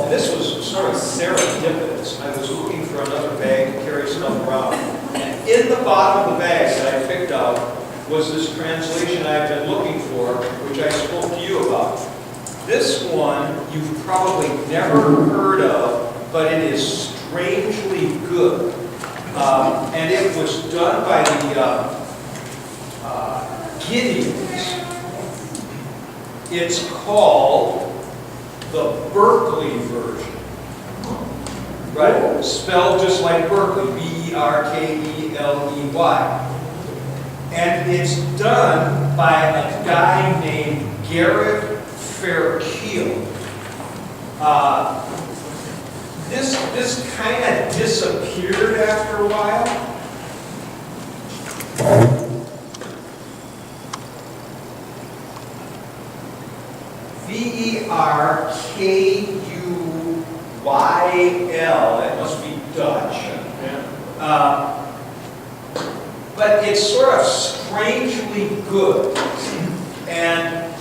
and this was sort of serendipitous. I was looking for another bag to carry stuff around. And in the bottom of the bag that I picked out was this translation I've been looking for, which I spoke to you about. This one you've probably never heard of, but it is strangely good. And it was done by the Gideons. It's called the Berkeley version. Right? Spelled just like Berkeley, B-E-R-K-E-L-E-Y. And it's done by a guy named Garrett Fairkeel. This kind of disappeared after a while. V-E-R-K-U-Y-L. That must be Dutch. But it's sort of strangely good. And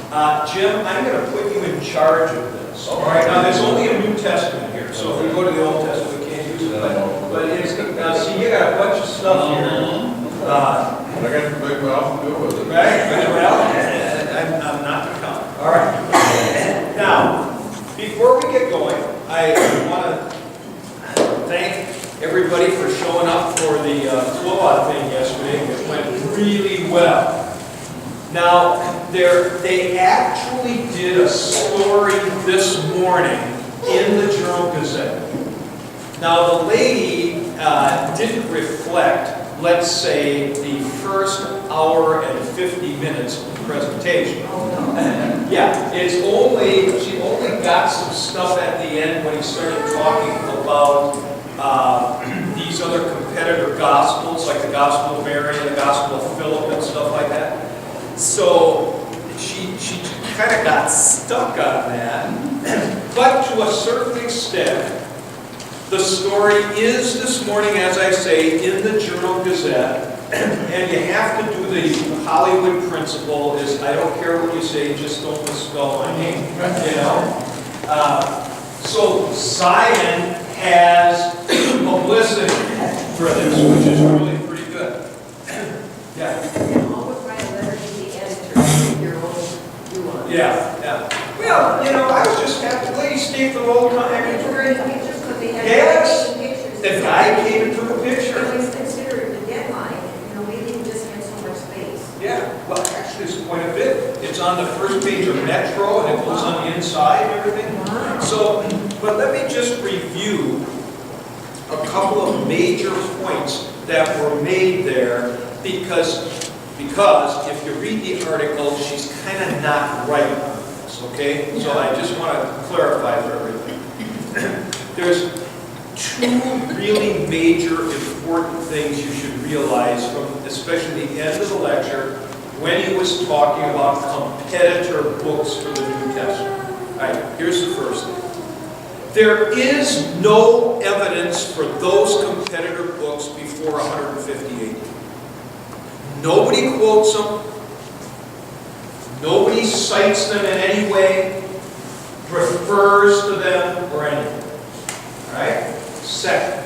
Jim, I'm going to put you in charge of this. All right. Now, there's only a New Testament here, so if we go to the Old Testament, we can't use it. But it's now. See, you got a bunch of stuff here. I got to make my off and do with it. Right. Well, I'm not to come. All right. Now, before we get going, I want to thank everybody for showing up for the blowout thing yesterday. It went really well. Now, they actually did a story this morning in the Journal-Gazette. Now, the lady didn't reflect, let's say, the first hour and 50 minutes of the presentation. Yeah, she only got some stuff at the end when he started talking about these other competitor gospels, like the Gospel of Mary and the Gospel of Philip and stuff like that. So she kind of got stuck on that. But to a certain extent, the story is this morning, as I say, in the Journal-Gazette. And you have to do the Hollywood principle is, I don't care what you say, just don't misspell my name. You know? So Zion has publicity for this, which is really pretty good. Yeah. Yeah. Well, you know, I was just happy. The lady stayed the whole time. Yes. The guy came and took a picture. It was considered the deadline. You know, we didn't just have so much space. Yeah. Well, actually, it's quite a bit. It's on the first page of Metro, and it goes on the inside and everything. Wow. So, but let me just review a couple of major points that were made there, because if you read the article, she's kind of not right on this, okay? So I just want to clarify for everything. There's two really major important things you should realize from especially the end of the lecture when he was talking about competitor books for the New Testament. All right, here's the first thing. There is no evidence for those competitor books before 150 AD. Nobody quotes them. Nobody cites them in any way, refers to them, or anything. All right? Second.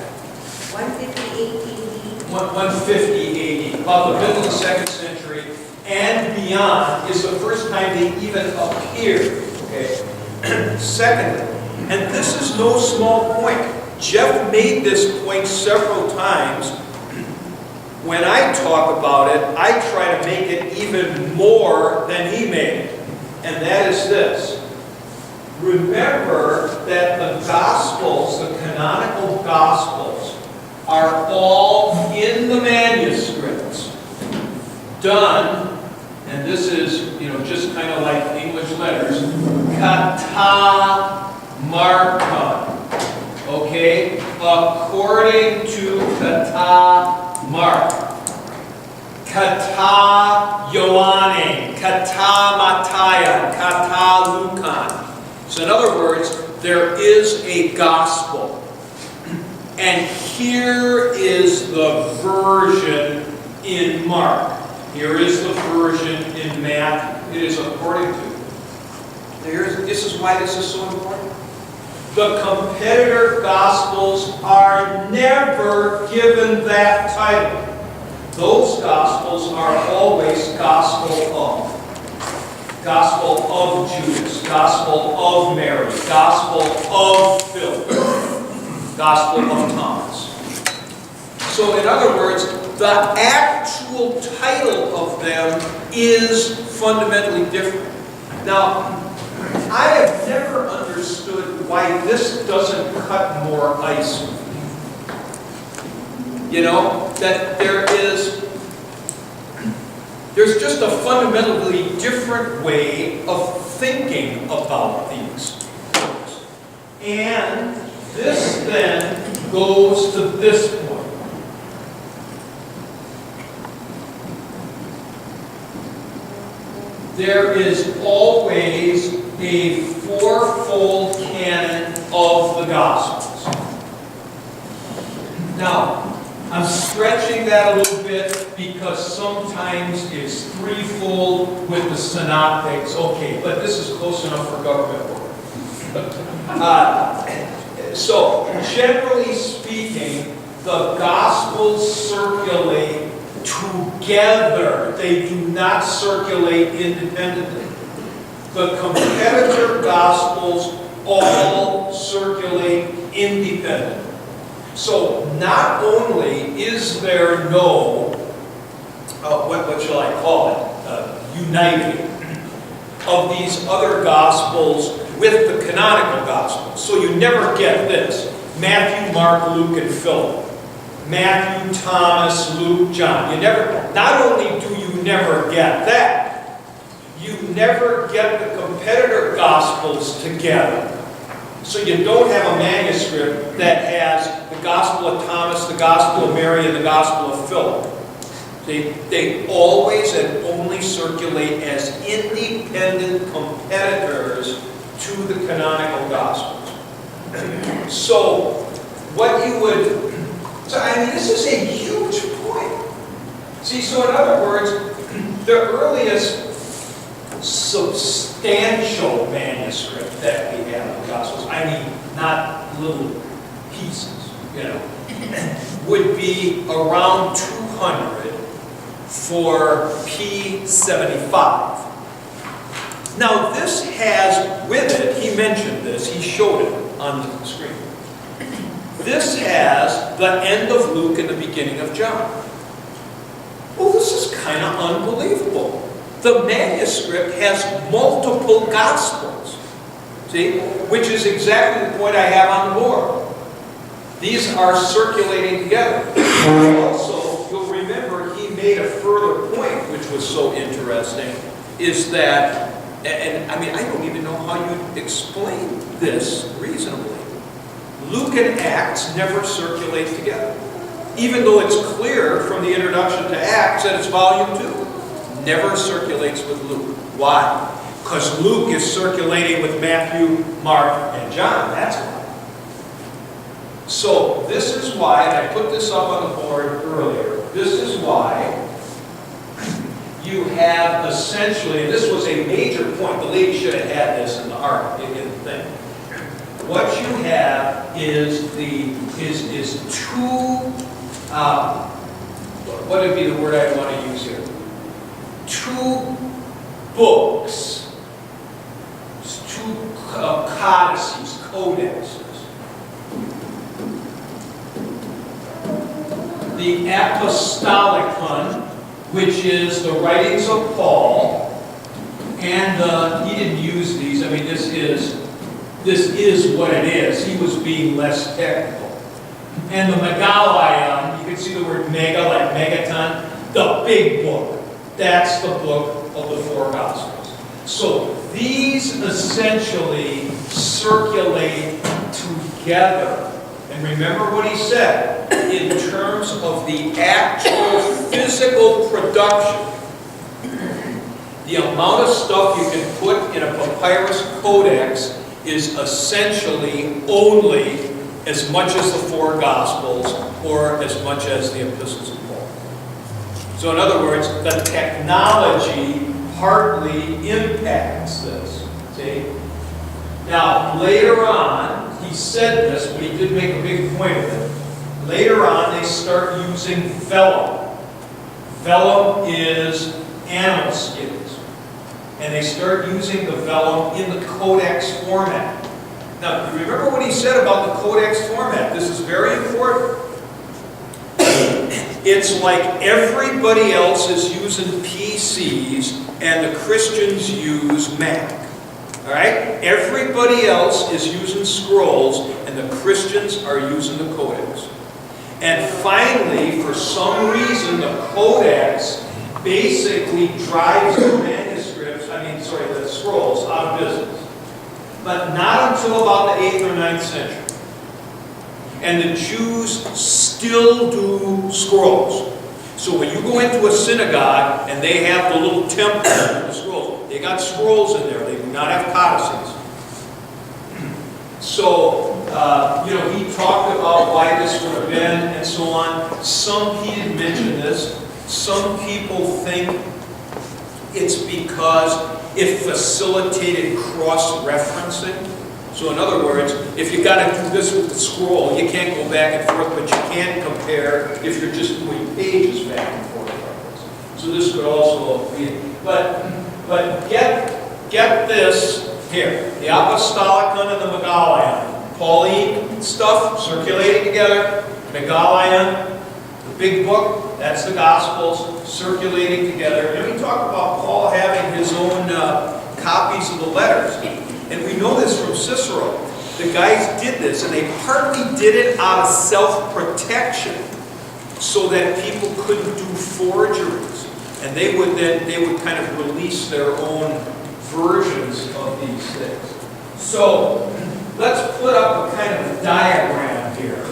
150 AD. 150 AD. About the middle of the 2nd century and beyond is the first time they even appeared. Okay? Secondly, and this is no small point. Jeff made this point several times. When I talk about it, I try to make it even more than he made it. And that is this. Remember that the Gospels, the canonical Gospels, are all in the manuscripts, done, and this is, just kind of like English letters, kata marka, okay? According to kata Mark, kata Ioanne, kata Matthias, kata Lucan. So in other words, there is a gospel. And here is the version in Mark. Here is the version in Matthew. It is according to. This is why this is so important. The competitor Gospels are never given that title. Those Gospels are always Gospel of Judas, Gospel of Mary, Gospel of Philip, Gospel of Thomas. So in other words, the actual title of them is fundamentally different. Now, I have never understood why this doesn't cut more ice with me. You know, that there's just a fundamentally different way of thinking about these things. And this then goes to this point. There is always a fourfold canon of the Gospels. Now, I'm stretching that a little bit because sometimes it's threefold with the synoptics. Okay, but this is close enough for government work. So, generally speaking, the Gospels circulate together. They do not circulate independently. The competitor Gospels all circulate independently. So not only is there no, what shall I call it, uniting of these other Gospels with the canonical Gospels. So you never get this. Matthew, Mark, Luke, and Philip. Matthew, Thomas, Luke, John. You never, not only do you never get that, you never get the competitor Gospels together. So you don't have a manuscript that has the Gospel of Thomas, the Gospel of Mary, and the Gospel of Philip. They always and only circulate as independent competitors to the canonical Gospels. So what you would... So, I mean, this is a huge point. See, so in other words, the earliest substantial manuscript that we have of the Gospels, I mean, not little pieces, you know, would be around 200 for P75. Now, this has with it, he mentioned this, he showed it on the screen. This has the end of Luke and the beginning of John. Well, this is kind of unbelievable. The manuscript has multiple Gospels, see, which is exactly the point I have on the board. These are circulating together. Also, you'll remember he made a further point, which was so interesting, is that, and I mean, I don't even know how you'd explain this reasonably. Luke and Acts never circulate together. Even though it's clear from the introduction to Acts that it's volume 2. Never circulates with Luke. Why? Because Luke is circulating with Matthew, Mark, and John. That's why. So this is why, and I put this up on the board earlier, this is why you have essentially, and this was a major point, the lady should have had this in the art, in the thing. What you have is two, what would be the word I want to use here? Two books, two codices, codexes. The Apostolicon, which is the writings of Paul, and he didn't use these, I mean this is what it is. He was being less technical. And the Megalion, you can see the word mega, like megaton, the big book. That's the book of the four Gospels. So these essentially circulate together. And remember what he said, in terms of the actual physical production, the amount of stuff you can put in a papyrus codex is essentially only as much as the four Gospels or as much as the epistles of Paul. So in other words, the technology partly impacts this. See? Now, later on, he he said this, but he did make a big point of it. Later on, they start using vellum. Vellum is animal skins. And they start using the vellum in the codex format. Now, you remember what he said about the codex format. This is very important. It's like everybody else is using PCs and the Christians use Mac. All right? Everybody else is using scrolls and the Christians are using the codex. And finally, for some reason, the codex basically drives the the scrolls out of business. But not until about the 8th or 9th century. And the Jews still do scrolls. So when you go into a synagogue and they have the little temple with the scrolls, they got scrolls in there. They do not have codices. So, he talked about why this would have been and so on. He didn't mention this. Some people think it's because it facilitated cross-referencing. So in other words, if you got to do this with the scroll, you can't go back and forth, but you can compare if you're just doing pages back and forth like this. So this could also be, but get this here, the Apostolicon and the Megalion. Pauline stuff circulating together, Megalion, the big book, that's the Gospels, circulating together. And we talk about Paul having his own copies of the letters. And we know this from Cicero. The guys did this, and they partly did it out of self-protection so that people couldn't do forgeries. And they would kind of release their own versions of these things. So let's put up a kind of a diagram here.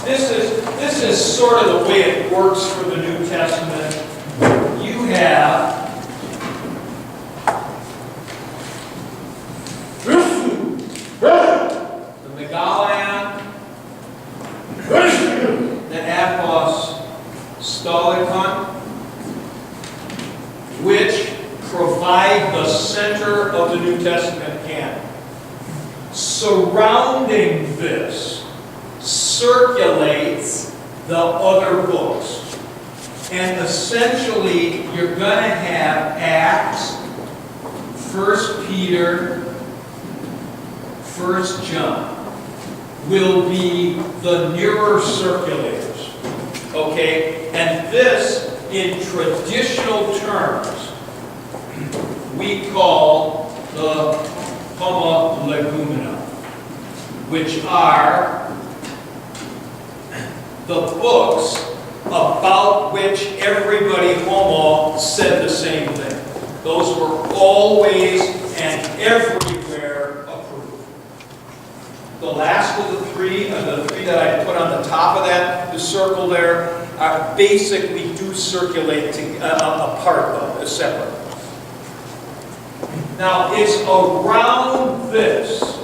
This is sort of the way it works for the New Testament. You have the Megalion, the Apostolicon, which provide the center of the New Testament canon. Surrounding this circulates the other books. And essentially, you're going to have Acts, 1 Peter, 1 John will be the nearer circulators. Okay? And this, in traditional terms, we call the Homologumena, which are the books about which everybody homo said the same thing. Those were always and everywhere approved. The last of the three that I put on the top of that, the circle there, basically do circulate apart though, separate. Now it's around this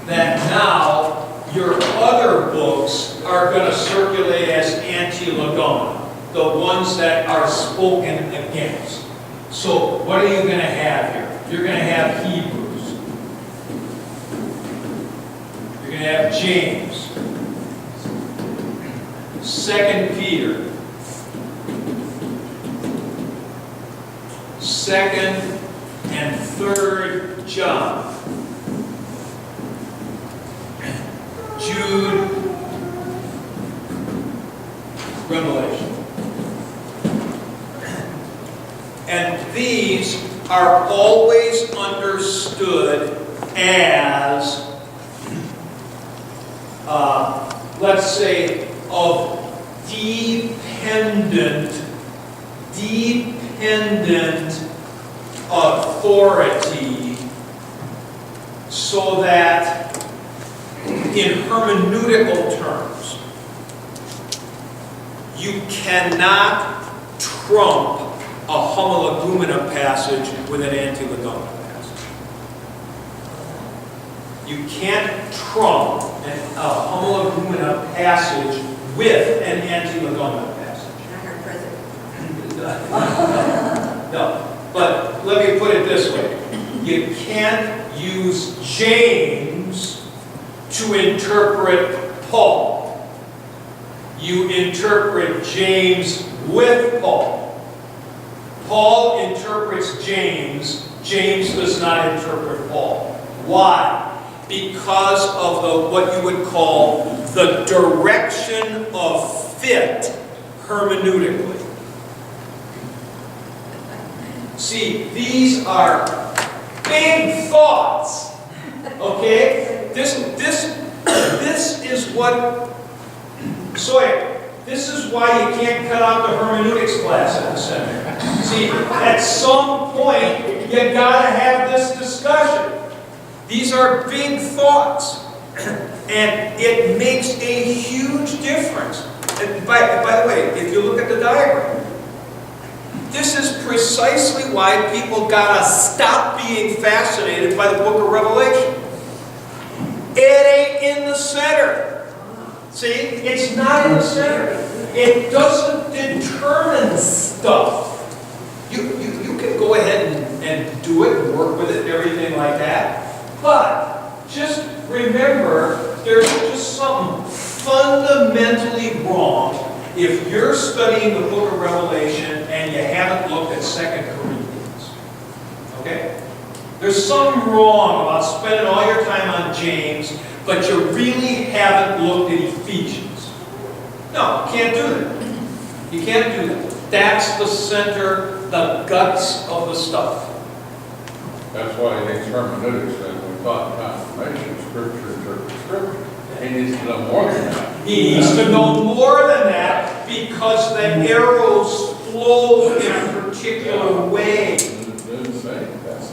that now your other books are going to circulate as anti-legomena, the ones that are spoken against. So what are you going to have here? You're going to have Hebrews. You're going to have James. 2 Peter. 2nd and 3rd John. Jude, Revelation. And these are always understood as, let's say, of dependent authority, so that in hermeneutical terms, you cannot trump a homologumena passage with an anti-legomena passage. You can't trump a homologumena passage with an anti-legumena passage. Not our president. No, but let me put it this way. You can't use James to interpret Paul. You interpret James with Paul. Paul interprets James. James does not interpret Paul. Why? Because of what you would call the direction of fit hermeneutically. See, these are big thoughts. Okay? This is what. This is why you can't cut out the hermeneutics class at the seminary. See, at some point you gotta have this discussion. These are big thoughts, and it makes a huge difference. And by the way, if you look at the diagram, this is precisely why people gotta stop being fascinated by the book of Revelation. It ain't in the center. See, it's not in the center. It doesn't determine stuff. You can go ahead and do it and work with it and everything like that. But just remember, there's just something fundamentally wrong if you're studying the book of Revelation and you haven't looked at 2 Corinthians. Okay? There's something wrong about spending all your time on James, but you really haven't looked at Ephesians. No, you can't do that. You can't do that. That's the center, the guts of the stuff. That's why he thinks hermeneutics, as we taught in confirmation, scripture interprets scripture. He needs to know more than that. He needs to know more than that because the arrows flow in a particular way.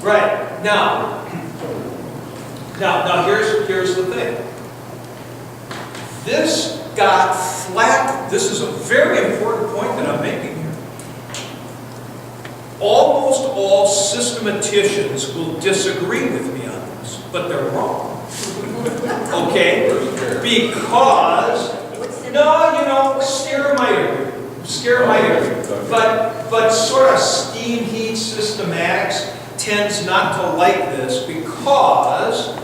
Right. Now here's the thing. This got flat. This is a very important point that I'm making here. Almost all systematicians will disagree with me on this, but they're wrong. Okay? Because, Scare might agree. But sort of steam heat systematics tends not to like this because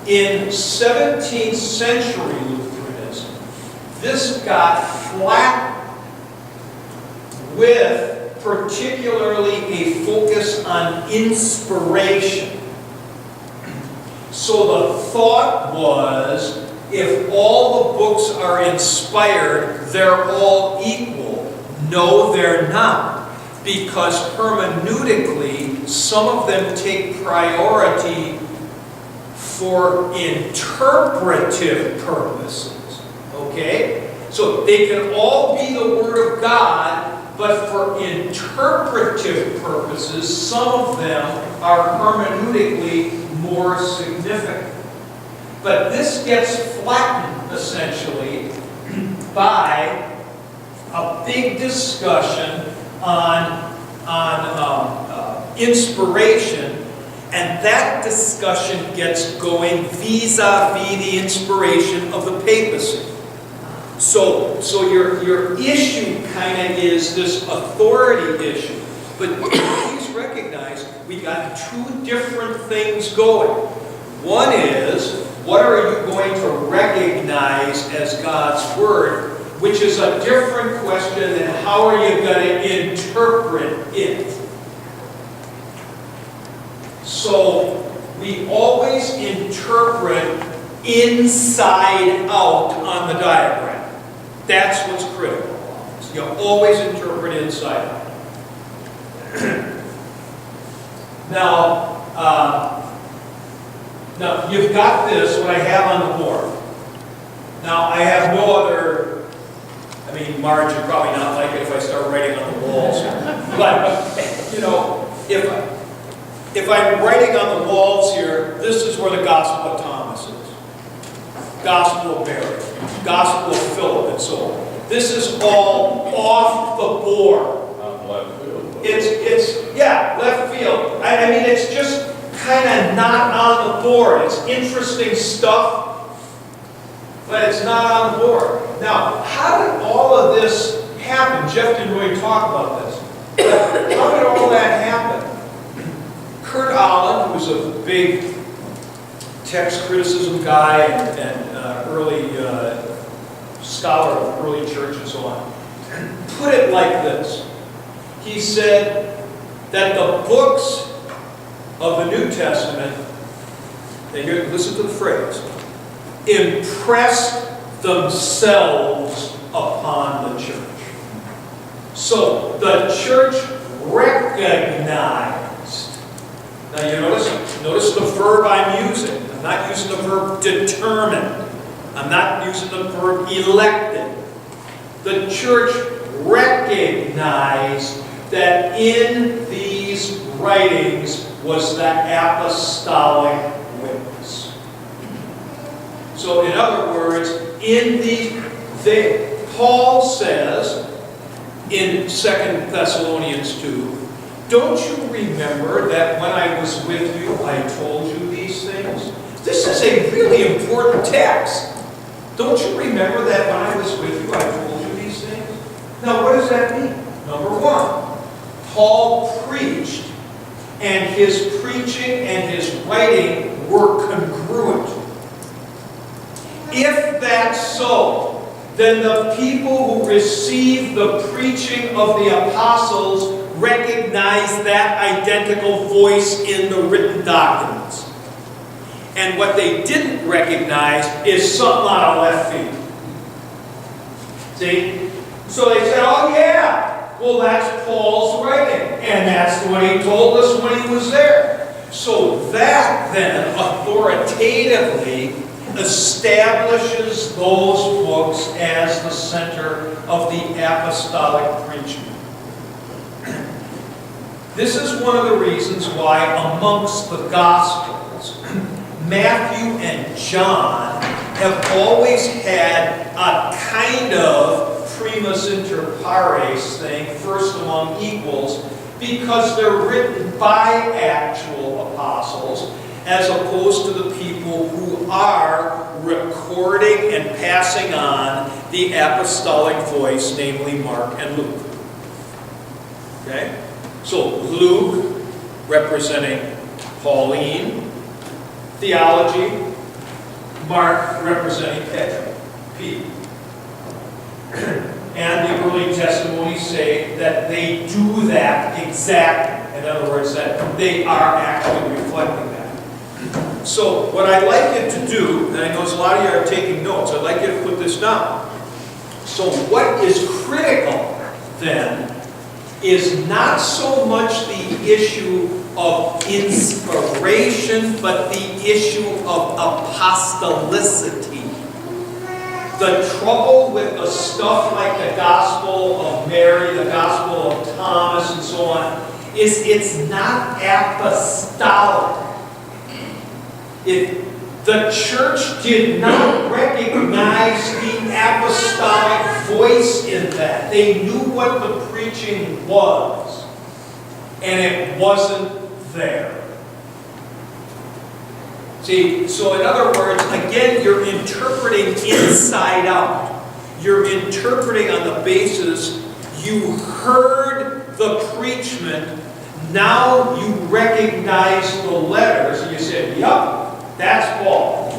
in 17th century Lutheranism, this got flat with particularly a focus on inspiration. So the thought was, if all the books are inspired, they're all equal. No, they're not. Because hermeneutically, some of them take priority for interpretive purposes. Okay? So they can all be the Word of God, but for interpretive purposes, some of them are hermeneutically more significant. But this gets flattened, essentially, by a big discussion on inspiration, and that discussion gets going vis-a-vis the inspiration of the papacy. So your issue kind of is this authority issue. But please recognize we got two different things going. One is, what are you going to recognize as God's Word? Which is a different question than how are you going to interpret it. So we always interpret inside out on the diagram. That's what's critical. You always interpret inside out. Now you've got this, what I have on the board. Now I have no other, Marge would probably not like it if I start writing on the walls. But if I'm writing on the walls here, this is where the Gospel of Thomas is. Gospel of Mary, Gospel of Philip, and so on. This is all off the board. Left field. It's left field. It's just kind of not on the board. It's interesting stuff, but it's not on the board. Now, how did all of this happen? Jeff didn't really talk about this. But how did all that happen? Kurt Aland, who's a big text criticism guy and early scholar of early church and so on, put it like this. He said that the books of the New Testament, and here, listen to the phrase, impressed themselves upon the church. So the church recognized. Now you notice the verb I'm using. I'm not using the verb determined. I'm not using the verb elected. The church recognized that in these writings was the apostolic witness. So in other words, Paul says in 2 Thessalonians 2, don't you remember that when I was with you, I told you these things? This is a really important text. Don't you remember that when I was with you, I told you these things? Now, what does that mean? Number one, Paul preached, and his preaching and his writing were congruent. If that's so, then the people who received the preaching of the apostles recognize that identical voice in the written documents. And what they didn't recognize is something out of left field. See? So they said, oh yeah, well that's Paul's writing. And that's what he told us when he was there. So that then authoritatively establishes those books as the center of the apostolic preaching. This is one of the reasons why amongst the Gospels, Matthew and John have always had a kind of primus inter pares thing, first among equals, because they're written by actual apostles, as opposed to the people who are recording and passing on the apostolic voice, namely Mark and Luke. Okay? So Luke, representing Pauline theology, Mark representing Peter. And the early testimonies say that they do that exactly. In other words, that they are actually reflecting that. So what I'd like you to do, and I know a lot of you are taking notes, I'd like you to put this down. So what is critical then is not so much the issue of inspiration, but the issue of apostolicity. The trouble with the stuff like the Gospel of Mary, the Gospel of Thomas, and so on, is it's not apostolic. The church did not recognize the apostolic voice in that. They knew what the preaching was, and it wasn't there. See, so in other words, again, you're interpreting inside out. You're interpreting on the basis you heard the preachment, now you recognize the letters, and you say, yup, that's Paul.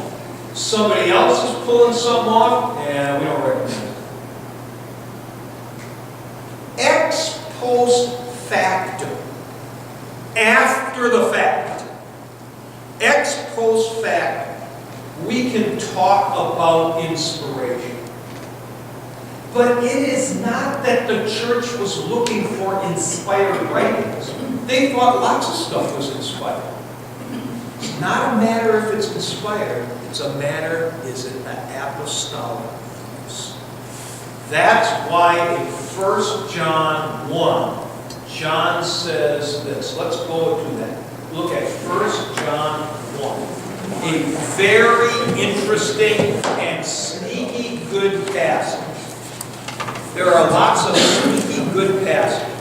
Somebody else is pulling something off, and we don't recognize it. Ex post facto. After the fact. Ex post facto. We can talk about inspiration. But it is not that the church was looking for inspired writings. They thought lots of stuff was inspired. It's not a matter if it's inspired, it's a matter, is it the apostolic voice? That's why in 1 John 1, John says this. Let's go to that. Look at 1 John 1. A very interesting and sneaky good passage. There are lots of sneaky good passages.